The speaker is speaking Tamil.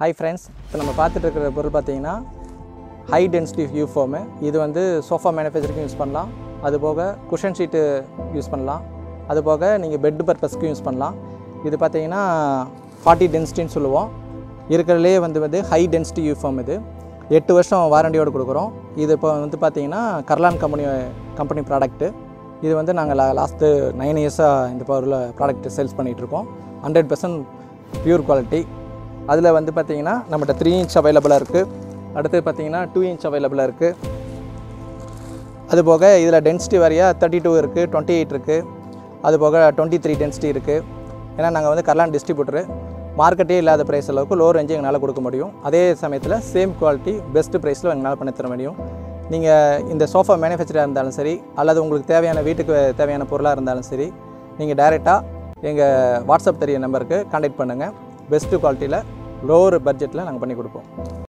Hi friends, இப்போ நம்ம பார்த்துட்டு இருக்கிற பொருள் பார்த்தீங்கன்னா ஹை டென்சிட்டி வியூ ஃபார்ம். இது வந்து சோஃபா மேனுஃபேக்சரிங்கும் யூஸ் பண்ணலாம். அதுபோக குஷன் ஷீட்டு யூஸ் பண்ணலாம். அதுபோக நீங்கள் பெட் பர்பஸ்க்கும் யூஸ் பண்ணலாம். இது பார்த்தீங்கன்னா 40 டென்சிட்டின்னு சொல்லுவோம். இருக்கிறதுலே வந்து ஹை டென்சிட்டி வியூ ஃபார்ம். இது 8 வருஷம் வாரண்டியோடு கொடுக்குறோம். இது இப்போ வந்து பார்த்தீங்கன்னா கர்லான் கம்பெனி ப்ராடக்ட்டு. இது வந்து நாங்கள் லாஸ்ட்டு 9 இயர்ஸாக இந்த பொருள் ப்ராடக்ட் சேல்ஸ் பண்ணிகிட்ருக்கோம். 100% பியூர் குவாலிட்டி. அதில் வந்து பார்த்திங்கன்னா நம்மகிட்ட 3 இன்ச் அவைலபிளாக இருக்குது. அடுத்து பார்த்திங்கன்னா 2 இன்ச் அவைலபிளாக இருக்குது. அதுபோக இதில் டென்சிட்டி வாரியாக 32 இருக்குது, 28 இருக்குது, அதுபோக 23 டென்சிட்டி இருக்குது. ஏன்னா நாங்கள் வந்து கர்லான் டிஸ்ட்ரிபியூட்டரு. மார்க்கெட்டே இல்லாத ப்ரைஸ் அளவுக்கு லோ ரேஞ்சு எங்களால் கொடுக்க முடியும். அதே சமயத்தில் சேம் குவாலிட்டி பெஸ்ட் ப்ரைஸில் எங்களால் பண்ணி தர முடியும். நீங்கள் இந்த சோஃபா மேனுஃபேக்சராக இருந்தாலும் சரி, அல்லது உங்களுக்கு தேவையான வீட்டுக்கு தேவையான பொருளாக இருந்தாலும் சரி, நீங்கள் டைரெக்டாக எங்கள் வாட்ஸ்அப் தெரிய நம்பருக்கு கான்டாக்ட் பண்ணுங்கள். பெஸ்ட்டு குவாலிட்டியில் லோவர் பட்ஜெட்டில் நாங்கள் பண்ணி கொடுப்போம்.